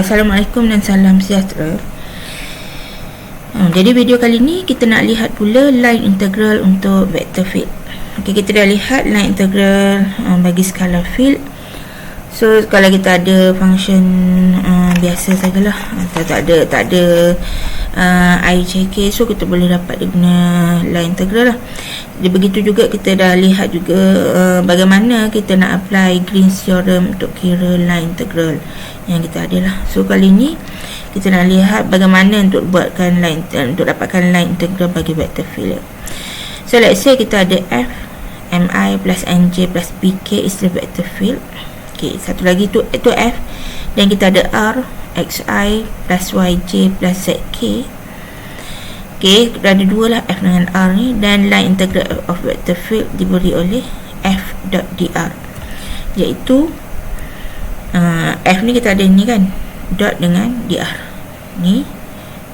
Assalamualaikum dan salam sejahtera. Jadi video kali ni kita nak lihat pula line integral untuk vector field. Okey, kita dah lihat line integral bagi scalar field. So kalau kita ada function biasa sajalah, tak ada IJK, so kita boleh dapat dia guna line integral lah. Jadi begitu juga kita dah lihat juga bagaimana kita nak apply Green's theorem untuk kira line integral yang kita ada lah. So kali ni kita nak lihat bagaimana untuk buatkan line, untuk dapatkan line integral bagi vector field. So let's say kita ada f mi plus nj plus bk is the vector field. Okay, satu lagi tu f, dan kita ada r xi plus yj plus zk. Okay, ada dua lah f dengan r ni, dan line integral of vector field diberi oleh f dot dr, iaitu f ni kita ada ni kan, dot dengan dr ni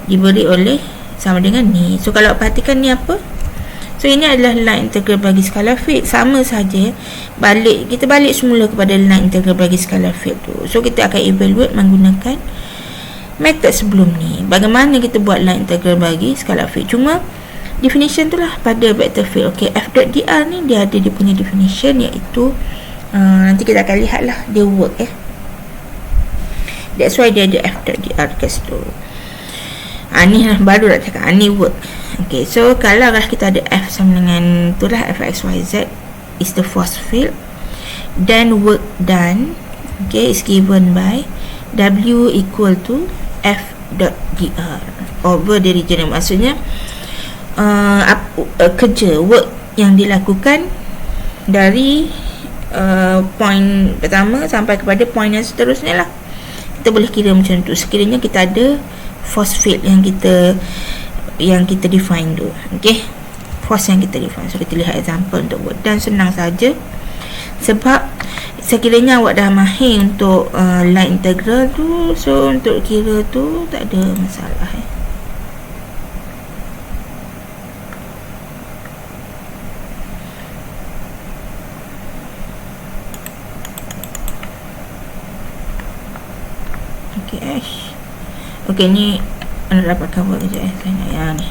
diberi oleh sama dengan ni. So kalau perhatikan ni apa, so ini adalah line integral bagi scalar field. Sama saja, kita balik semula kepada line integral bagi scalar field tu. So kita akan evaluate menggunakan metod sebelum ni, bagaimana kita buat line integral bagi scalar field. Cuma definition tu lah pada vector field. Okay, f dot dr ni dia ada dia punya definition, iaitu nanti kita akan lihat lah dia work that's why dia ada f dot dr kat situ. Ni lah baru nak cakap ni work. Okay, so kalau lah kita ada f sama dengan tu lah, f x y z is the force field, then work done, okay, is given by w equal to f dot dr over the region. Maksudnya kerja work yang dilakukan dari point pertama sampai kepada point yang seterusnya lah. Kita boleh kira macam tu sekiranya kita ada force field yang kita define tu. Okay, force yang kita define. So kita lihat example untuk work done. Senang saja, sebab sekiranya awak dah mahir untuk line integral tu, so untuk kira tu tak ada masalah Okay, ni anda dapatkan buat kejap saya nak yang ni.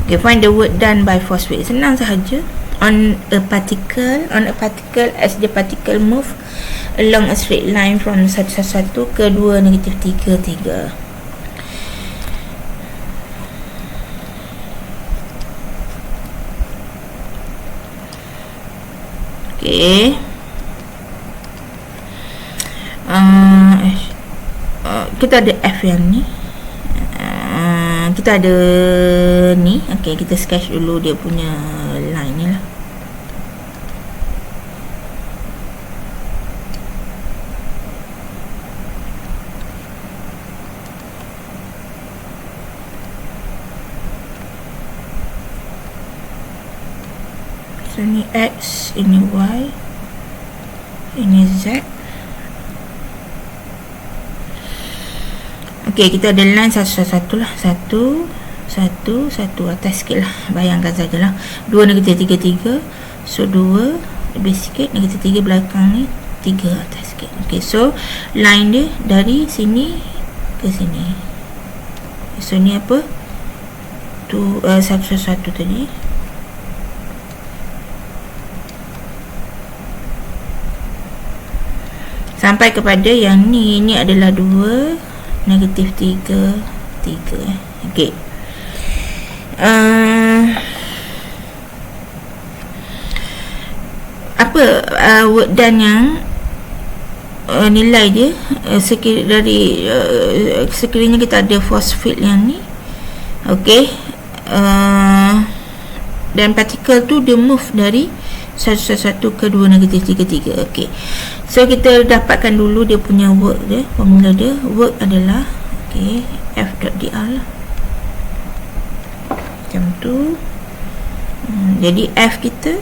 Okay, find the work done by force field. Senang sahaja. On a particle as the particle move along a straight line from 1, 1 ke 2, negatif 3, 3. Okay, kita ada f yang ni, kita ada ni. Okay, kita sketch dulu dia punya line ni lah. So ni x, ini y, ini z. Okay, kita ada line satu lah, satu atas sikit lah, bayangkan sajalah 2, negatif 3, 3. So 2 lebih sikit, negatif 3 belakang ni, 3 atas sikit. Okay, so line dia dari sini ke sini. So ni apa tu, 1, 1 tadi. Sampai kepada yang ni adalah 2, negatif 3, 3. Okay, apa work done yang nilai dia sekiranya kita ada force field yang ni. Okay, dan particle tu dia move dari 1, 1 ke 2, negatif 3, 3. Okay, so kita dapatkan dulu dia punya work dia. Formula dia work adalah f dot dr lah, macam tu. Jadi f kita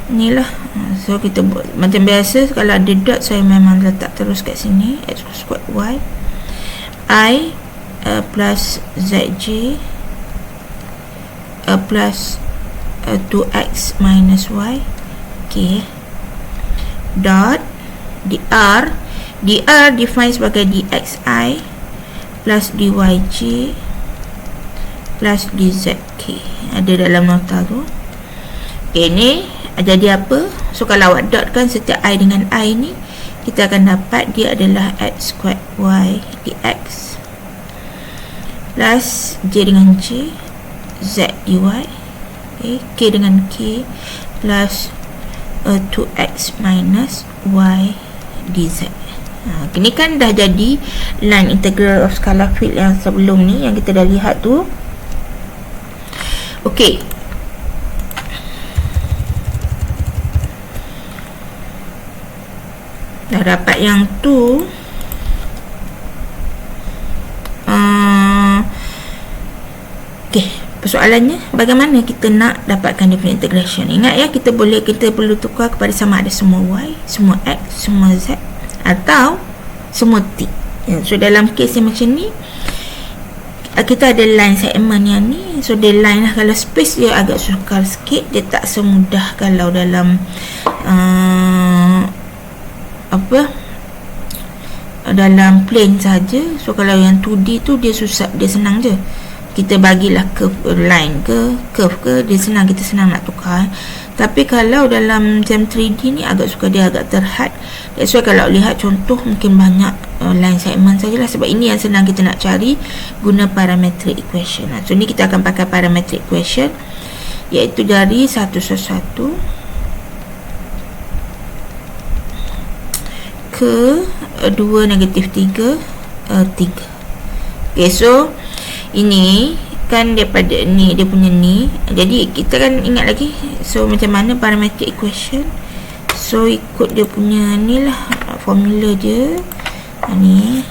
ni lah. So kita buat macam biasa, kalau ada dot saya memang letak terus kat sini, x squared y I plus zj plus 2x minus y Okey, dot dr define sebagai dxi plus dyj plus dzk. Ada dalam nota tu. Okey, ni jadi apa? So kalau awak dot kan setiap i dengan i ni, kita akan dapat dia adalah x squared y dx plus j dengan j z dy, okay, k dengan k plus 2x minus y dz. Ini kan dah jadi line integral of scalar field yang sebelum ni yang kita dah lihat tu. Okey, dah dapat yang tu. Okey, persoalannya bagaimana kita nak dapatkan dia punya integration. Ingat ya, kita perlu tukar kepada sama ada semua y, semua x, semua z atau semua t. So dalam kes yang macam ni, kita ada line segment yang ni. So dia line lah. Kalau space dia agak sukar sikit, dia tak semudah kalau dalam dalam plane saja. So kalau yang 2D tu dia susah, dia senang je. Kita bagilah curve line ke curve ke, dia senang, kita senang nak tukar. Tapi kalau dalam macam 3D ni agak suka, dia agak terhad. That's why kalau lihat contoh mungkin banyak line segment sajalah, sebab ini yang senang kita nak cari guna parametric equation. So ni kita akan pakai parametric equation, iaitu dari 1 ke 2 negatif 3 3. Okay, so ini kan daripada ni, dia punya ni. Jadi kita kan ingat lagi, so macam mana parametric equation. So ikut dia punya ni lah, formula dia ni.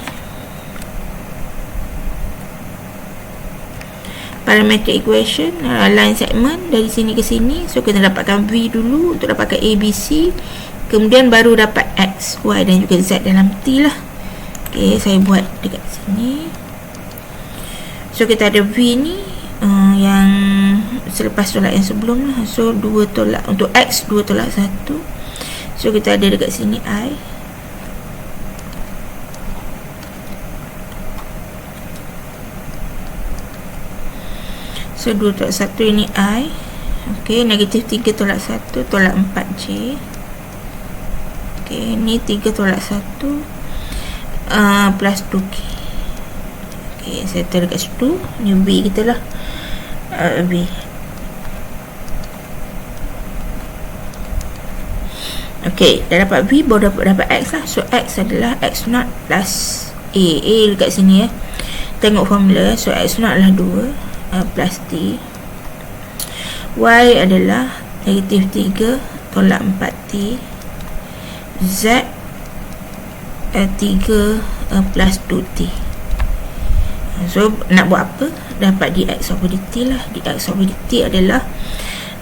Parametric equation, line segment dari sini ke sini. So kita dapatkan V dulu untuk dapatkan ABC, kemudian baru dapat X, Y dan juga Z dalam T lah. Okay, saya buat dekat sini. So kita ada V ni yang selepas tolak yang sebelum lah. So 2 tolak untuk X, 2 tolak 1. So kita ada dekat sini I. So 2 tolak 1 ini I. Okay, negatif 3 tolak 1 tolak 4J. Okay, ni 3 tolak 1 plus 2K. Okay, saya taruh kat situ. Ni V kita lah, V. Okay, dah dapat V, baru dapat X lah. So X adalah X0 plus A dekat sini ya. Tengok formula. So X0 adalah 2 plus T. Y adalah negatif 3 tolak 4T. Z 3 plus 2T. So nak buat apa? Dapat dx over dt lah. Dx over dt adalah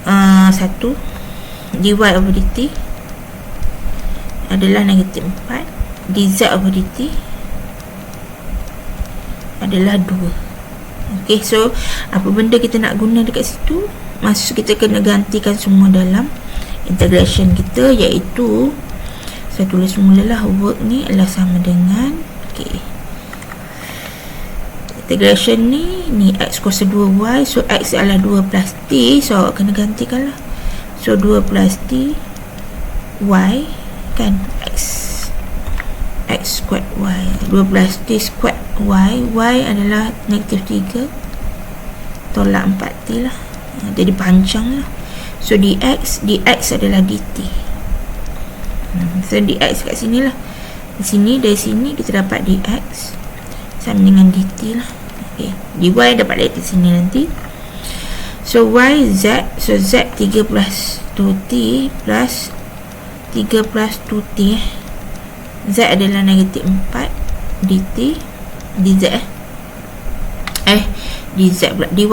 1, dy over dt adalah negatif 4, dz over dt adalah 2. Ok, so apa benda kita nak guna dekat situ? Maksud kita kena gantikan semua dalam integration kita, iaitu saya tulis mulalah work ni adalah sama dengan, ok, integration ni x kuasa 2y. So x adalah 2 plus t. So awak kena gantikan lah. So 2 plus t y kan, x squared y, 2 plus t squared y. Y adalah negatif 3 tolak 4t lah. Jadi panjang lah. So dx adalah dt. So dx kat sini lah. Di sini, dari sini kita dapat dx sama dengan dt lah. Okay, dy dapat dari sini nanti. So y, z. So z 3 plus 2t plus 3 plus 2t. Z adalah negatif 4 dt dz dz pula dy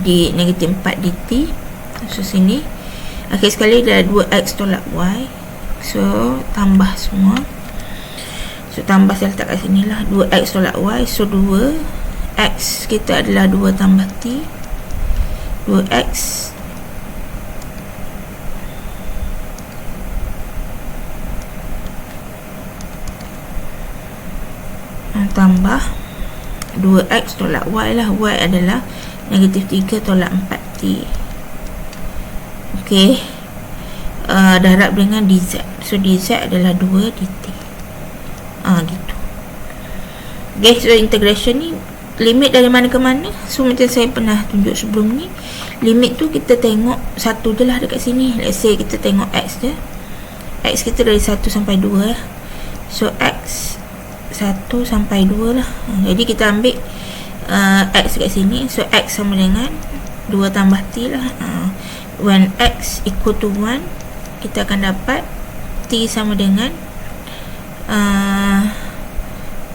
di negatif 4 dt. So sini akhir sekali dah 2x tolak y. So tambah semua. So tambah saya letak kat sini lah, 2x tolak y. So 2 x kita adalah 2 tambah t, 2x tambah 2x tolak y lah. Y adalah negatif 3 tolak 4t. Okey, darab dengan dz. So dz adalah 2 dt. Gitu. Okay, so integration ni limit dari mana ke mana. So macam saya pernah tunjuk sebelum ni, limit tu kita tengok satu je lah dekat sini. Let's say kita tengok x je. X kita dari 1 sampai 2 lah. So x 1 sampai 2 lah. Jadi kita ambil x kat sini. So x sama dengan 2 tambah t lah. When x equal to 1, kita akan dapat t sama dengan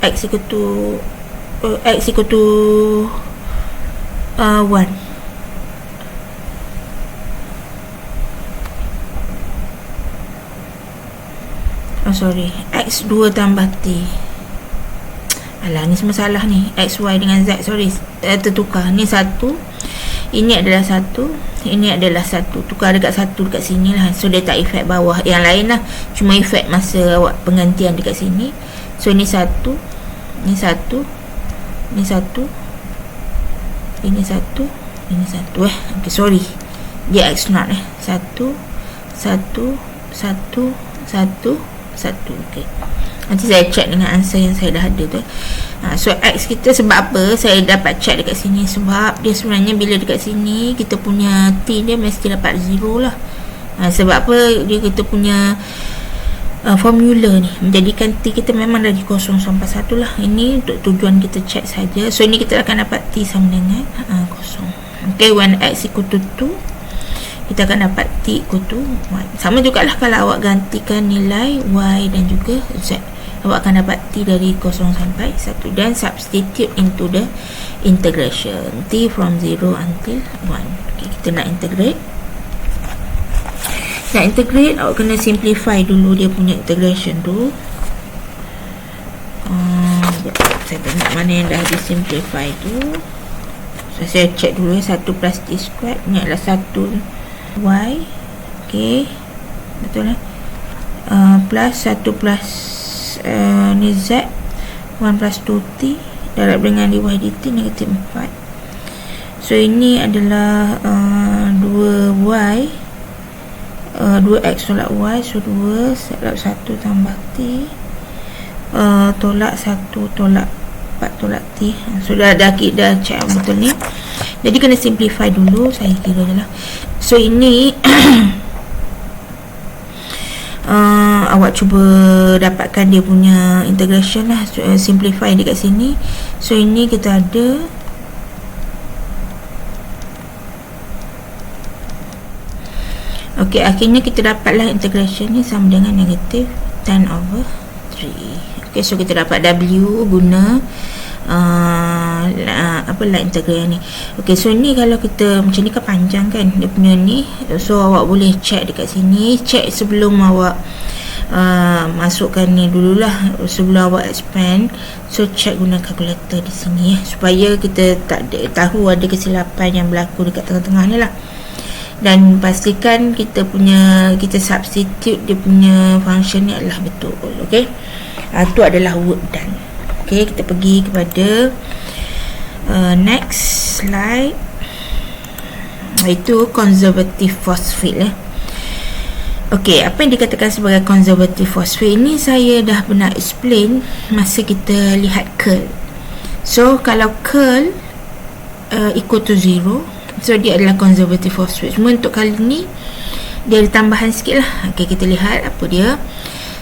x equal to 1. Sorry, x 2 tambah t. Alah, ni semua salah ni. X, y dengan z, sorry, tertukar. Ni 1, ini adalah 1, ini adalah 1. Tukar dekat 1 dekat sini lah. So dia tak efek bawah. Yang lain lah cuma efek masa awak penggantian dekat sini. So ni 1, ni 1, ni 1, ini 1, ini 1. Okay, sorry, dia x not 1, 1, 1, 1, 1. Okay, nanti saya check dengan answer yang saya dah ada tu. So x kita sebab apa saya dapat check dekat sini, sebab dia sebenarnya bila dekat sini kita punya t dia mesti dapat 0 lah. Sebab apa dia kita punya formula ni menjadikan t kita memang dari 0 sampai 1 lah. Ini untuk tujuan kita check saja. So ini kita akan dapat t sama dengan 0. Okay, when x equal to 2, kita akan dapat t equal to 1. Sama jugalah kalau awak gantikan nilai y dan juga z, awak akan dapat t dari 0 sampai 1 dan substitute into the integration t from 0 until 1. Okay, kita nak integrate. Nak integrate, awak kena simplify dulu dia punya integration tu. Saya tengok mana yang dah disimplify tu. So saya check dulu 1 plus t squared ni adalah 1 y. Okay, betul lah. Plus 1 plus ni z, 1 plus 2t darab dengan dy dt negatif 4. So ini adalah 2y, 2x tolak y. So 2 darab 1 tambah t tolak 1 tolak 4 tolak t. So dah check betul ni. Jadi kena simplify dulu, saya kira je lah. So ini awak cuba dapatkan dia punya integration lah. So, simplify dekat sini. So ini kita ada okey, akhirnya kita dapatlah integration ni sama dengan negatif 10 over 3. Okey, so kita dapat w guna line integral ni. Okey, so ni kalau kita macam ni kan panjang kan dia punya ni. So awak boleh check dekat sini, check sebelum awak masukkan ni dululah, sebelum awak expand. So check guna kalkulator di sini supaya kita tak tahu ada kesilapan yang berlaku dekat tengah-tengah ni lah. Dan pastikan kita substitute dia punya function ni adalah betul. Okey, tu adalah work done. Okey, kita pergi kepada next slide, iaitu conservative phosphate. Okey, apa yang dikatakan sebagai conservative phosphate ini saya dah pernah explain masa kita lihat curl. So kalau curl equal to 0, so dia adalah conservative phosphate. Cuma untuk kali ni dia ada tambahan sikit lah. Okey, kita lihat apa dia.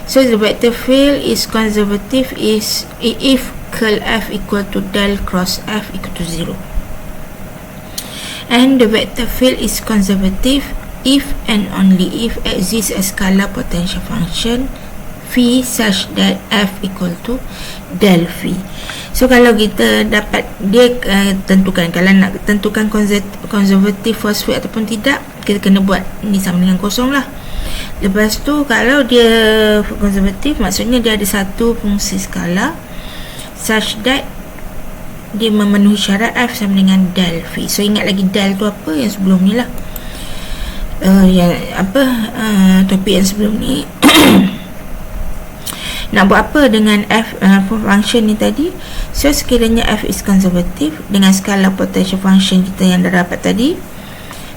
So the vector field is conservative is if curl f equal to del cross f equal to 0, and the vector field is conservative if and only if exists a scalar potential function phi such that f equal to del phi. So kalau kita dapat dia tentukan, kalau nak tentukan conservative phosphate ataupun tidak, kita kena buat ni sama dengan kosong lah. Lepas tu kalau dia konservatif, maksudnya dia ada satu fungsi skala such that dia memenuhi syarat f sama dengan del phi. So ingat lagi del tu apa yang sebelum ni lah, topik yang sebelum ni. Nak buat apa dengan F function ni tadi? So sekiranya F is conservative dengan skala potential function kita yang dah dapat tadi,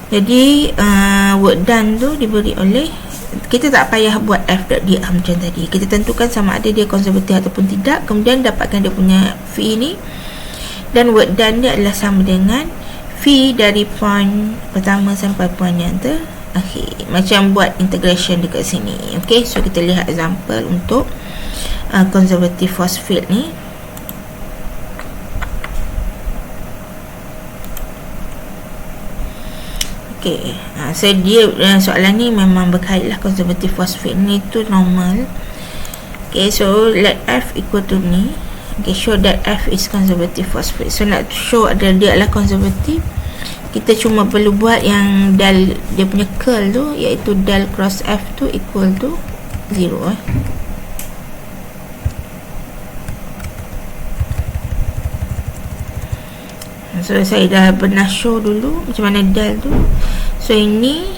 jadi work done tu diberi oleh, kita tak payah buat F.dr macam tadi, kita tentukan sama ada dia konservatif ataupun tidak, kemudian dapatkan dia punya V ni, dan work done dia adalah sama dengan V dari point pertama sampai point yang terakhir, macam buat integration dekat sini. ok, so kita lihat example untuk conservative force field ni. ok, so dia soalan ni memang berkait lah conservative force field ni tu normal. ok, so let F equal to ni. ok, show that F is conservative force field. So nak show dia adalah konservatif, kita cuma perlu buat yang del dia punya curl tu, iaitu del cross F tu equal to 0. So saya dah pernah show dulu macam mana del tu. So ini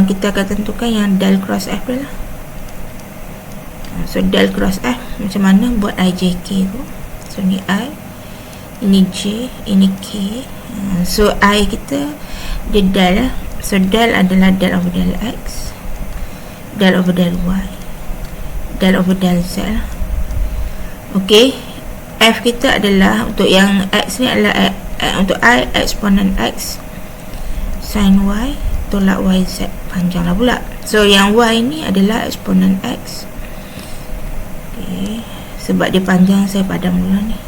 kita akan tentukan yang del cross F lah. So del cross F macam mana buat IJK tu. So ni I, ini J, ini K. So I kita dia del lah. So del adalah del over del X, del over del Y, del over del Z lah. ok, F kita adalah untuk yang X ni adalah untuk I eksponen X sin Y tolak YZ panjang lah pula. So yang Y ni adalah eksponen X. ok, sebab dia panjang saya padam dulu ni.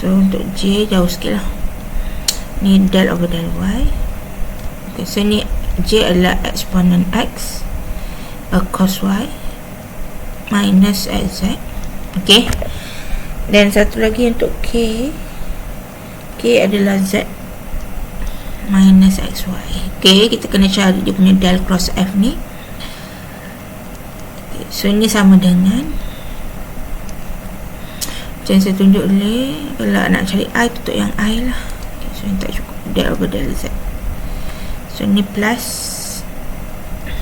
So untuk J jauh sikit lah, ni del over del Y. ok, so ni J adalah eksponen X cos Y minus XZ. ok, dan satu lagi untuk K, K adalah Z minus XY. ok, kita kena cari dia punya del cross F ni. okay, so ni sama dengan macam saya tunjuk dulu. Kalau nak cari I, tutup yang I lah. okay, so ni tak cukup, del over del Z. so ni plus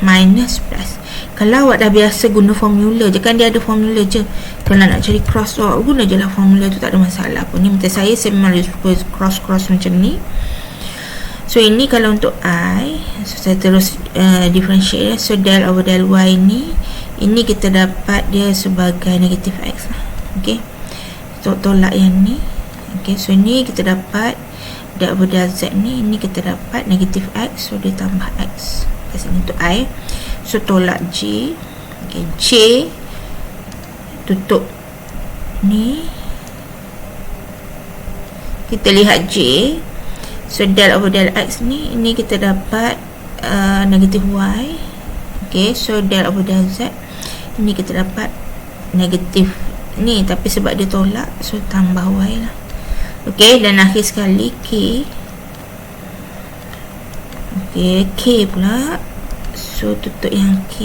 minus plus. Kalau awak dah biasa guna formula je, kan dia ada formula je, kalau nak cari cross awak guna je lah formula tu, tak ada masalah pun. Ni macam saya memang suka cross macam ni. So ini kalau untuk I, so saya terus differentiate. So del over del Y ni, ini kita dapat dia sebagai negatif X lah. ok, so tolak yang ni. ok, so ni kita dapat del over del Z ni, ini kita dapat negatif X, so dia tambah X kat sini untuk I. So tolak J. ok, J tutup ni, kita lihat J. So del over del X ni, ini kita dapat negatif Y. ok, so del over del Z, ini kita dapat negatif ni, tapi sebab dia tolak, so tambah Y lah. ok, dan akhir sekali K. ok, K pula. So tutup yang K.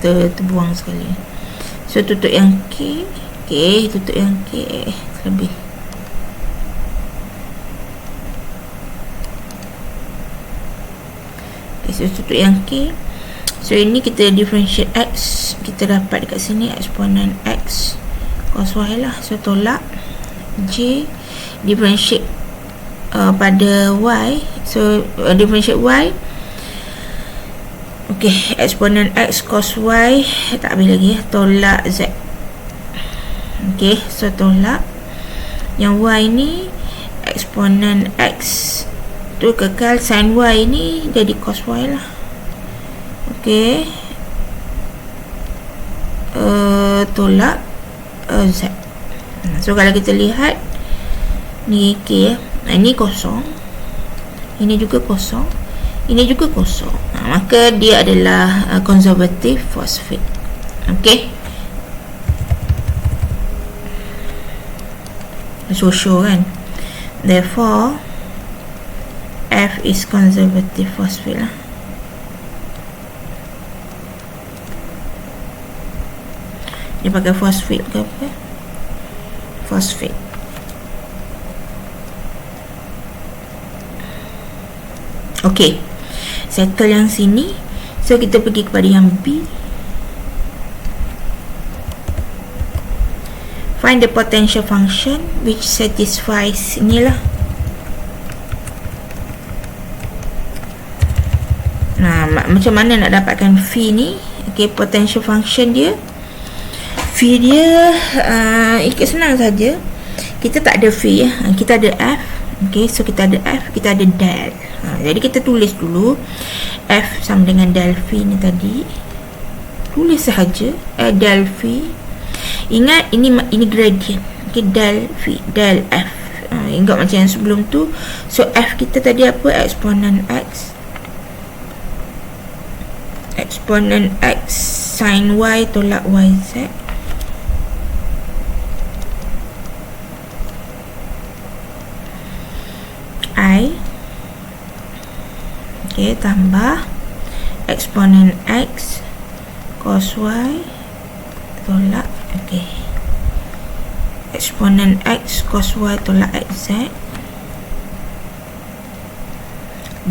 Terbuang sekali. So tutup yang K. ok, tutup yang K lebih. ok, so tutup yang K. So ini kita differentiate X, kita dapat dekat sini eksponen X cos Y lah. So tolak J, differentiate pada Y. So differentiate Y. ok, eksponen X cos Y tak habis lagi, tolak Z. ok, so tolak yang Y ni, eksponen X tu kekal, sin Y ni jadi cos Y lah. ok, tolak Z. So kalau kita lihat ni K, ini kosong, ini juga kosong, ini juga kosong, maka dia adalah conservative force field. ok, so sure kan, therefore F is conservative force field lah. Dia pakai force field ke apa? Force field. Okey, settle yang sini. So kita pergi kepada yang B. Find the potential function which satisfies, inilah. Nah, macam mana nak dapatkan phi ni? Okey, potential function dia, phi dia ikut senang saja. Kita tak ada phi ya. Kita ada f. Okey, so kita ada f, kita ada del. Jadi kita tulis dulu f sama dengan del phi ni tadi. Tulis sahaja del phi. Ingat ini gradient. Okey, del phi, del f. Ingat macam yang sebelum tu. So f kita tadi apa? Eksponen x. Eksponen x sin y tolak yz. I. Okey, tambah eksponen x cos y tolak, okey, eksponen x cos y tolak xz.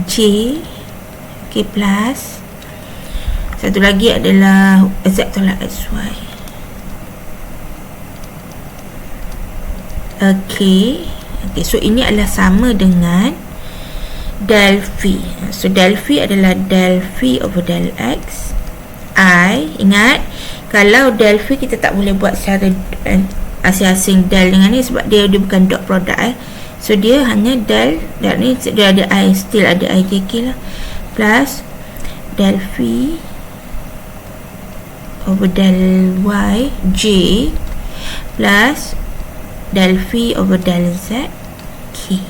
J. Okey, plus satu lagi adalah z tolak xy. Okey, so ini adalah sama dengan del phi. So del phi adalah del phi over del x. I, ingat, kalau del phi kita tak boleh buat secara asing-asing del dengan ni sebab dia bukan dot product So dia hanya del ni, dia ada I, still ada IJK lah, plus del phi over del y j plus del phi over del z k.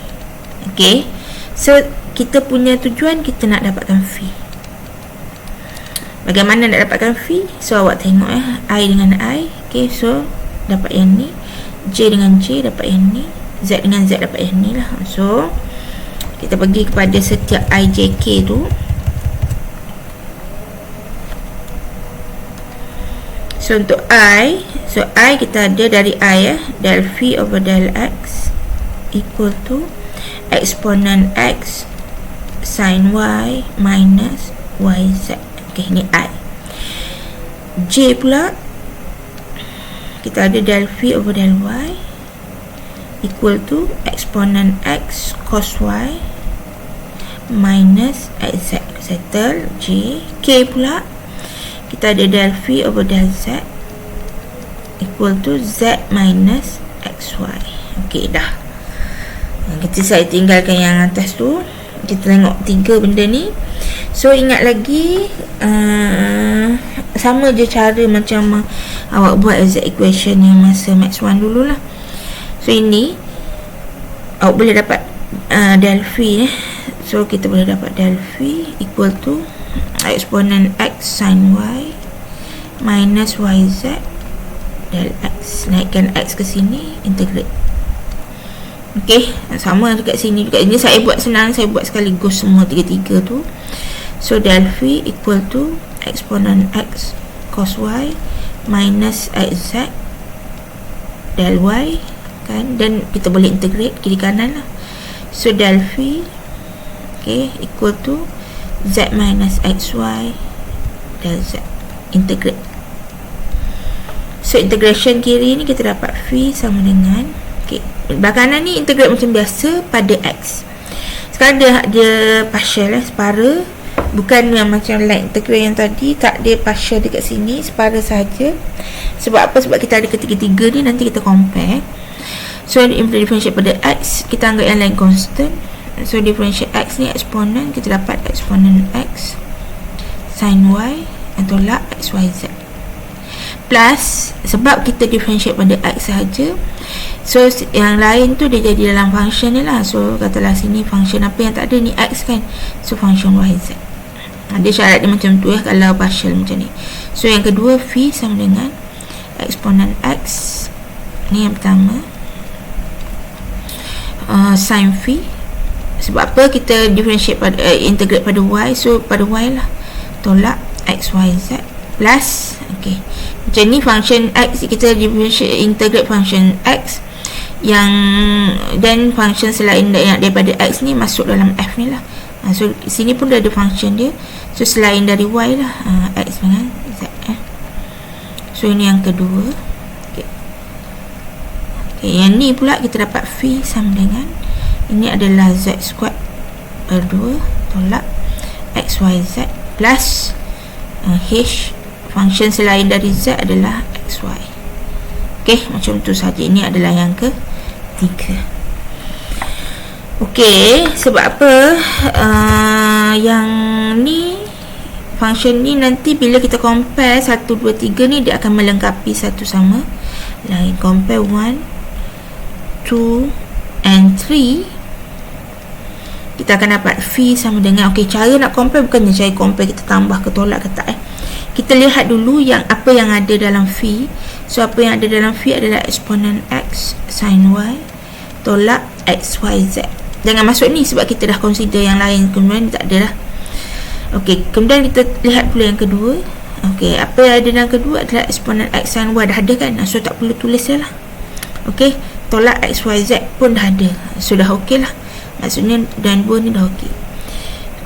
Okay, so kita punya tujuan kita nak dapatkan phi. Bagaimana nak dapatkan phi? So awak tengok I dengan I. Okay, so dapat yang ni, J dengan J dapat yang ni, Z dengan Z dapat yang ni lah. So kita pergi kepada setiap IJK tu. So untuk I, so I kita ada dari I del phi over del x equal to eksponen x sin y minus yz. Okay, ni I. J pula kita ada del phi over del y equal to eksponen x cos y minus xz. Settle J. K pula kita ada del phi over del z equal to z minus xy. Okey, dah. Saya tinggalkan yang atas tu. Kita tengok tiga benda ni. So ingat lagi, sama je cara macam awak buat exact equation yang masa max 1 dululah. So ini awak boleh dapat del phi So kita boleh dapat del phi equal to eksponen x sin y minus yz del x. Naikkan x ke sini, integrate. Okey, sama dekat sini juga. Ini saya buat senang, saya buat sekaligus semua tiga-tiga tu. So del phi equal to eksponen x cos y minus xz del y kan, dan kita boleh integrate kiri kanan lah. So del phi equal to z minus xy del z, integrate. So integration kiri ni kita dapat phi sama dengan, belah kanan ni integrate macam biasa pada x. Sekarang dia partial separa, bukan yang macam line integral yang tadi, tak ada partial dekat sini, separa saja. Sebab apa? Sebab kita ada ketiga-tiga ni, nanti kita compare. So differentiate pada x, kita anggap yang line constant. So differentiate x ni eksponen, kita dapat eksponen x sin y tolak xyz plus, sebab kita differentiate pada x sahaja, so yang lain tu dia jadi dalam function ni lah. So katalah sini function apa yang tak ada ni, x kan, so function yz. Ada syarat dia macam tu kalau partial macam ni. So yang kedua, phi sama dengan eksponen x ni yang pertama, sin phi. Sebab apa? Kita differentiate pada integrate pada y, so pada y lah, tolak xyz plus, macam ni function x, kita differentiate integrate function x yang, dan function selain daripada x ni masuk dalam f ni lah. So sini pun dah ada function dia. So selain dari y lah, x dengan z. So ini yang kedua. Okay, yang ni pula kita dapat phi sama dengan, ini adalah z squared per 2 tolak xyz plus h, function selain dari z adalah xy. Okey, macam tu saja. Ini adalah yang ketiga. Okey, sebab apa yang ni, function ni nanti bila kita compare 1, 2, 3 ni, dia akan melengkapi satu sama lain. Compare 1, 2 and 3, kita akan dapat phi sama dengan, okey, cara nak compare bukannya cara compare kita tambah ke tolak ke tak. Kita lihat dulu yang apa yang ada dalam phi. So apa yang ada dalam phi adalah eksponen x sin y tolak xyz. Jangan masuk ni sebab kita dah consider yang lain, kemudian tak ada lah. Okey, kemudian kita lihat pula yang kedua. Okey, apa yang ada dalam kedua adalah eksponen x sin y, dah ada kan, so tak perlu tulis dia lah. Okey, tolak xyz pun dah ada, so dah okey lah. Maksudnya dan dua ni dah okey.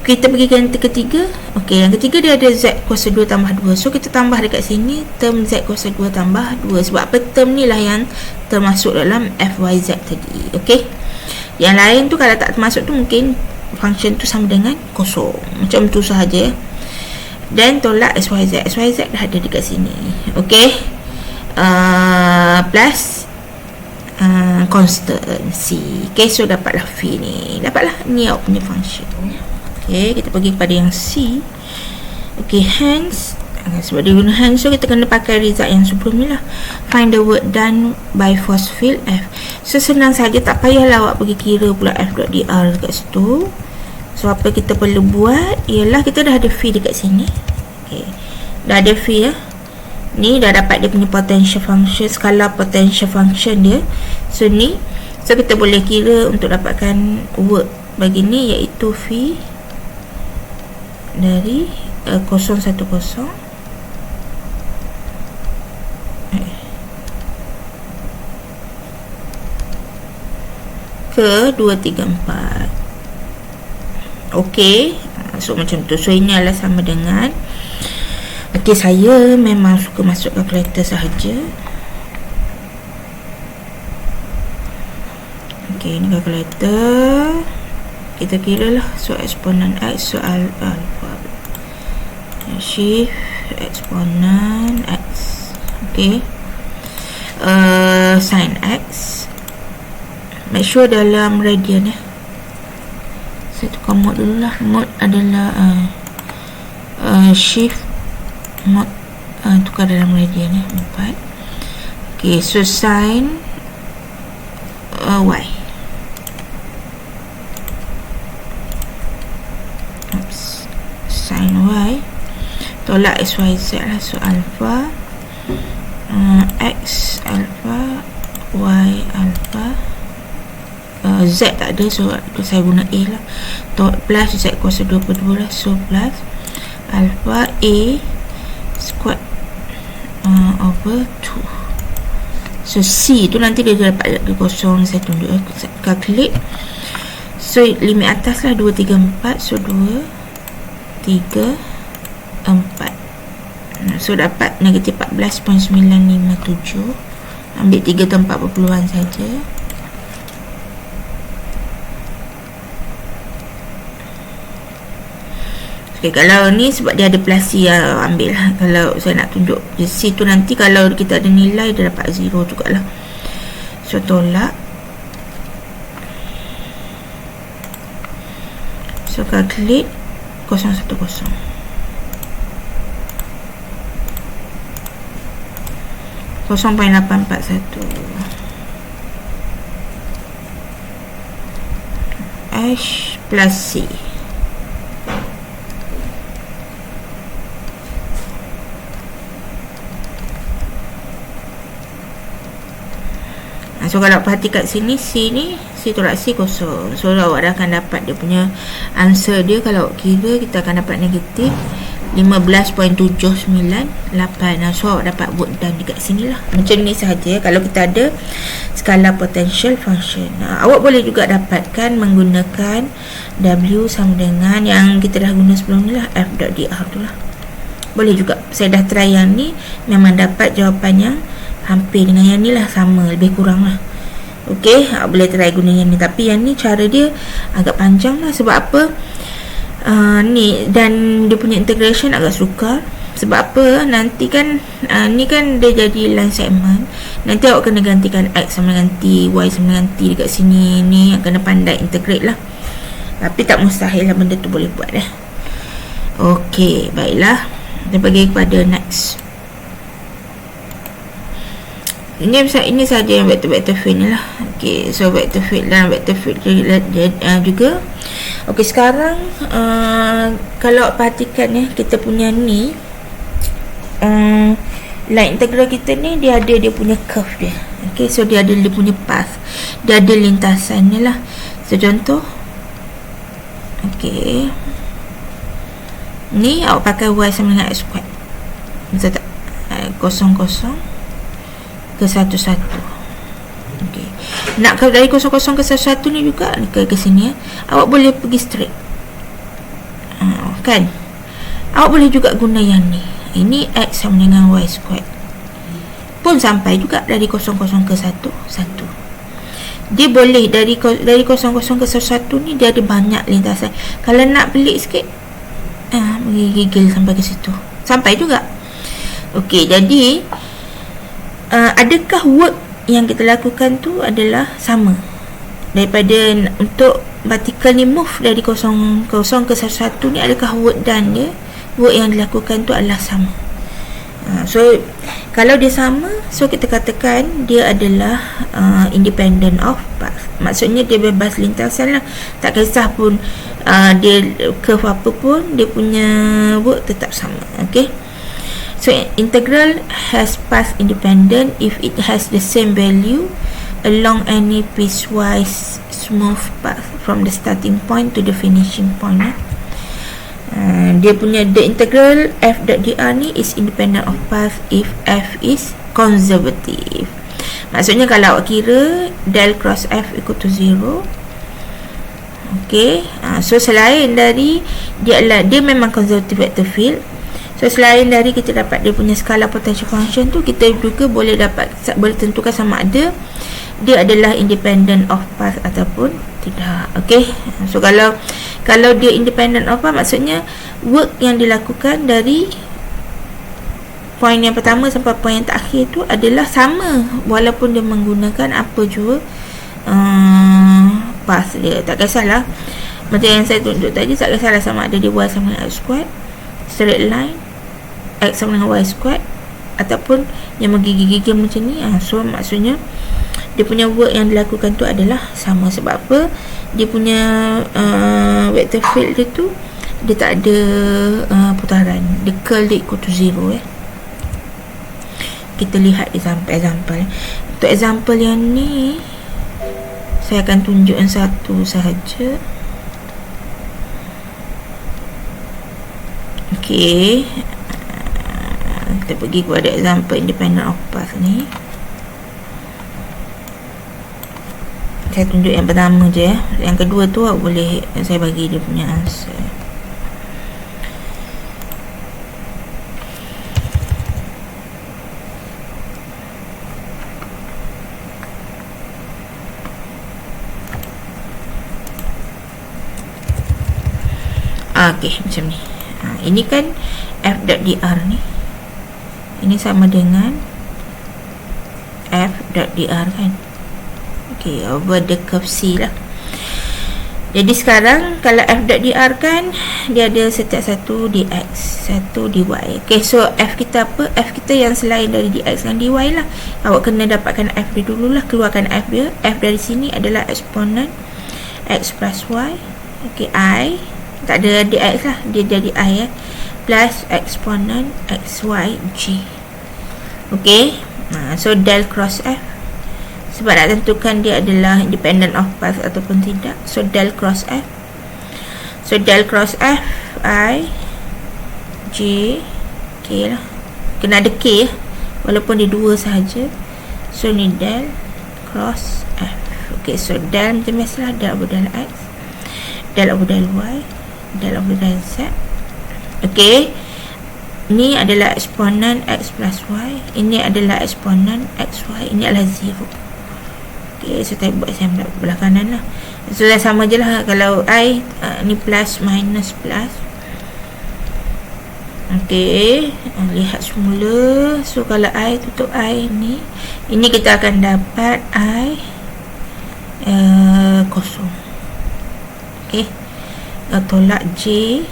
Kita pergi ke yang ketiga. Okey, yang ketiga dia ada z kuasa 2 tambah 2. So kita tambah dekat sini term z kuasa 2 tambah 2. Sebab apa? Term ni lah yang termasuk dalam fyz tadi. Okey, yang lain tu kalau tak termasuk tu mungkin function tu sama dengan kosong. Macam tu sahaja. Dan tolak xyz. Xyz dah ada dekat sini. Okey, plus constant c. Okay, so dapatlah phi ni. Dapatlah ni awak punya function. Okay, kita pergi kepada yang c. Okay, hence, sebab dia guna hence, so kita kena pakai result yang sebelum ni lah. Find the work done by force field F. So senang saja, tak payahlah awak pergi kira pula F dot dr dekat situ. So apa kita perlu buat ialah kita dah ada phi dekat sini. Okay, dah ada phi ya. Ni dah dapat dia punya potential function, skala potential function dia. So ni, so kita boleh kira untuk dapatkan work bagi ni, iaitu phi dari 010 ke 234. Okey, so macam tu. So ini adalah sama dengan, okey, saya memang suka masuk kalkulator sahaja. Okey, ini kalkulator. Kita kira lah. So eksponen x, so alpha shift eksponen x. Okey, sin x, make sure dalam radian ya. Saya tukar mode dulu lah. Mode adalah shift mode, tukar dalam radian ya, 4. Okey, so sin y. Sin y tolak xyz lah. So alpha x alpha y alpha, z tak ada, so saya guna a lah. Plus z kuasa 2 per 2 lah. So plus alpha a squared over 2. So c tu nanti dia dapat ke kosong. Saya tunjuk calculate. So limit atas lah 2, 3, 4. So 2, 3, 4. So dapat negatif 14.957. Ambil 3 atau 4 perpuluhan saja. Okay, kalau ni sebab dia ada plus C, ambil lah. Kalau saya nak tunjuk C tu nanti kalau kita ada nilai dia dapat 0 jugalah. So tolak. So calculate 010 0.841 H plus C. So kalau perhati kat sini, C ni, C tolak C kosong. So awak dah akan dapat dia punya answer dia. Kalau kira kita akan dapat negatif 15.798. So awak dapat work done dekat sini lah. Macam ni sahaja kalau kita ada skala potential function. Awak boleh juga dapatkan menggunakan W sama dengan yang kita dah guna sebelum ni lah, F.dr tu lah. Boleh juga. Saya dah try yang ni, memang dapat jawapan yang hampir dengan yang ni lah, sama, lebih kurang lah. Okey, boleh try guna yang ni. Tapi yang ni cara dia agak panjang lah. Sebab apa? Ni dan dia punya integration agak sukar. Sebab apa? Nanti kan ni kan dia jadi line segment. Nanti awak kena gantikan X sama dengan T, Y sama dengan T dekat sini. Ni kena pandai integrate lah. Tapi tak mustahil lah benda tu boleh buat dah. Okey, baiklah. Kita pergi kepada next. Ini saja yang vector field ni lah. Okey, so vector field dan vector field juga. Okey, sekarang kalau perhatikan ya, kita punya ni line integral kita ni dia ada dia punya curve dia. Okey, so dia ada dia punya path. Dia ada lintasan ni lah. So contoh, okey, ni awak pakai y sama dengan x squared. Betul tak? 0 ke 1 1. Okey. Nak dari 0 0 ke 1 1 ni juga ke sini ya. Awak boleh pergi straight. Kan? Awak boleh juga guna yang ni. Ini x sama dengan y squared. Pun sampai juga dari 0 0 ke 1 1. Dia boleh dari 0 0 ke 1 1 ni dia ada banyak lintasan. Kalau nak pelik sikit, gigil sampai ke situ. Sampai juga. Okey, jadi adakah work yang kita lakukan tu adalah sama daripada untuk particle ni move dari 0 ke 1 ni, adakah work done dia, work yang dilakukan tu adalah sama? So kalau dia sama, so kita katakan dia adalah independent of path. Maksudnya dia bebas lintasan lah. Tak kisah pun dia curve apa pun, dia punya work tetap sama. Okay, so integral has path independent if it has the same value along any piecewise smooth path from the starting point to the finishing point. Dia punya the integral f.dr ni is independent of path if f is conservative. Maksudnya kalau awak kira del cross f equal to 0. Okay, so selain dari dia memang conservative vector field. So selain dari kita dapat dia punya skala potential function tu, kita juga boleh tentukan sama ada dia adalah independent of path ataupun tidak. Okay, so kalau dia independent of path, maksudnya work yang dilakukan dari point yang pertama sampai point yang terakhir tu adalah sama, walaupun dia menggunakan apa jua path dia. Tak kisahlah, macam yang saya tunjuk tadi, tak kisahlah sama ada dia y sama dengan x squared, straight line, x sama dengan y squared, ataupun yang menggigil-gigil macam ni. So maksudnya dia punya work yang dilakukan tu adalah sama. Sebab apa? Dia punya vector field dia tu dia tak ada putaran. Dia curl dia equal to 0 Kita lihat example. Untuk example yang ni saya akan tunjuk yang satu sahaja. Okey, kita pergi kepada example independent of path ni. Saya tunjuk yang pertama je ya. Yang kedua tu boleh saya bagi dia punya answer. Okey, macam ni. Ini kan f.dr ni. Ini sama dengan f.dr kan. Okey, over the curve C lah. Jadi sekarang kalau f.dr kan dia ada setiap satu dx, satu dy. Okey, so f kita apa? F kita yang selain dari dx dan dy lah. Awak kena dapatkan f dia dululah, keluarkan f dia. F dari sini adalah eksponen x plus y. Okey, I tak ada dx lah, dia jadi I plus eksponen xy g. Okey, so del cross f, sebab nak tentukan dia adalah independent of path ataupun tidak. So del cross f, I J K lah, kena ada K walaupun dia 2 sahaja. So ni del cross F. Okay, so del macam biasalah, del over del X, del over del Y, del over del Z. Okay, ni adalah eksponen X plus Y, ini adalah eksponen XY, ini adalah 0. Okay, so saya buat saya belah kanan lah. So dah sama je lah. Kalau I ni plus minus plus. Okay, lihat semula. So kalau I tutup I ni, ini kita akan dapat I kosong. Okay, tolak J.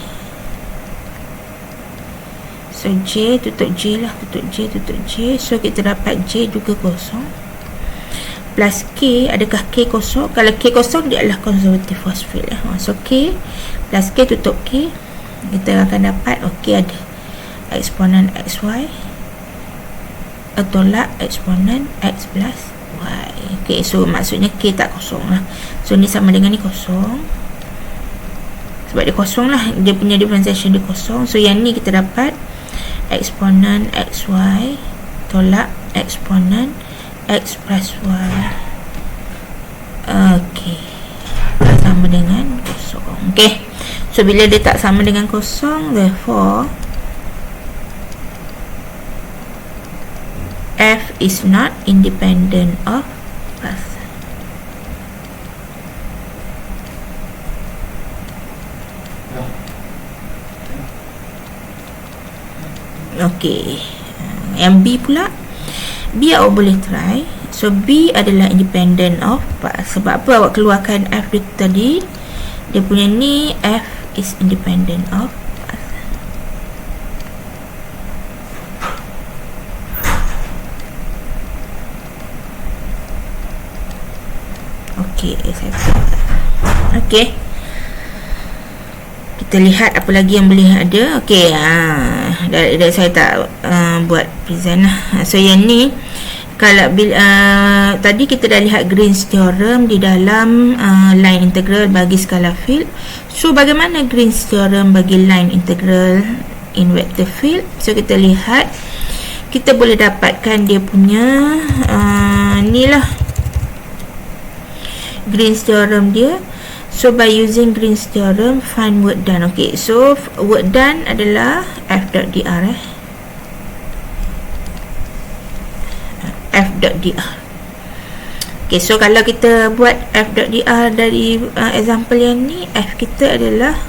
So J tutup J lah, tutup J, tutup J. So kita dapat J juga kosong. Plus K, adakah K kosong? Kalau K kosong, dia adalah konservatif force field. So K plus K tutup K, kita akan dapat okay, ada eksponen XY tolak eksponen X plus Y. Okay, so maksudnya K tak kosong lah. So ni sama dengan ni kosong, sebab dia kosong lah, dia punya differentiation dia kosong. So yang ni kita dapat eksponen XY tolak eksponen X plus Y. Okay, sama dengan kosong. Okay, so bila dia tak sama dengan kosong, therefore F is not independent of plus. Okay, yang B pula, B awak boleh try. So B adalah independent of plus. Sebab apa awak keluarkan F dia tadi, dia punya ni F is independent of plus. Okay, okay, kita lihat apa lagi yang boleh ada. Okay, dah saya tak buat present lah. So yang ni, kalau tadi kita dah lihat Green's theorem di dalam line integral bagi scalar field. So bagaimana Green's theorem bagi line integral in vector field? So kita lihat, kita boleh dapatkan dia punya ni lah, Green's theorem dia. So by using Green's theorem, find work done. Okay, so work done adalah F dot dr F dot dr. Okay, so kalau kita buat F dot dr dari example yang ni, F kita adalah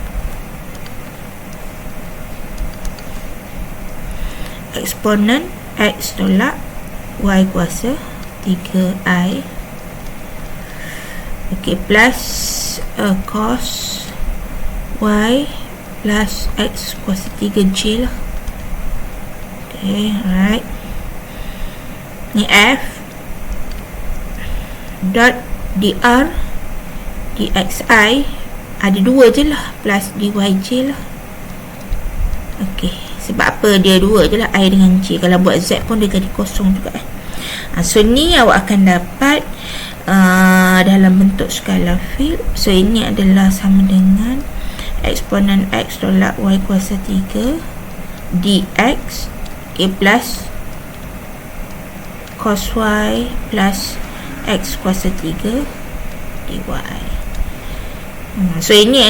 eksponen X tolak Y kuasa 3I. Okay, plus cos Y plus X kuasa 3J lah. Okay, alright. Ni F dot dr dxi ada 2 je lah, plus dyj lah. Okay, sebab apa dia 2 je lah, I dengan J. Kalau buat Z pun dia jadi kosong juga. So ni awak akan dapat dalam bentuk scalar field. So ini adalah sama dengan eksponen X tolak Y kuasa 3 dx, okay, plus cos Y plus X kuasa 3 dy. So ini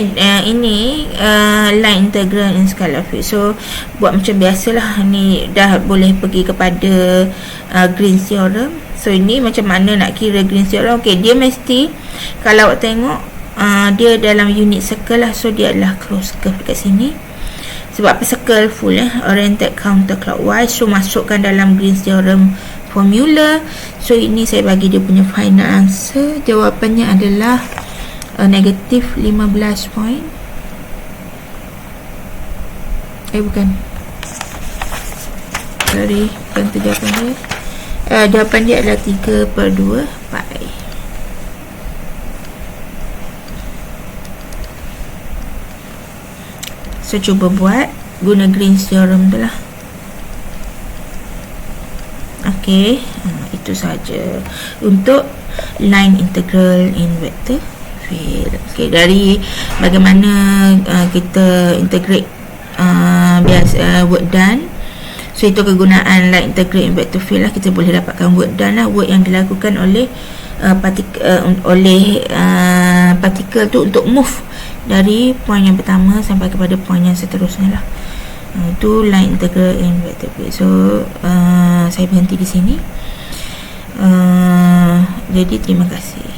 line integral in scalar field. So buat macam biasalah, ni dah boleh pergi kepada Green's theorem. So ini macam mana nak kira Green's theorem? Okay, dia mesti, kalau awak tengok dia dalam unit circle lah. So dia adalah closed curve dekat sini. Sebab apa? Circle full oriented counterclockwise. So masukkan dalam Green's theorem formula. So ini saya bagi dia punya final answer. Jawapannya adalah negatif 15 point. Bukan, sorry, bukan tu jawapan dia. Jawapan dia adalah 3/2 pi. So cuba buat guna Green's theorem tu lah. Okay, itu saja untuk line integral in vector field. Okay, dari bagaimana kita integrate biasa work done. So itu kegunaan line integrate in vector field lah. Kita boleh dapatkan work done lah, work yang dilakukan oleh partikel tu untuk move dari point yang pertama sampai kepada point yang seterusnya lah. Itu line integral in vector field. So saya berhenti di sini. Jadi terima kasih.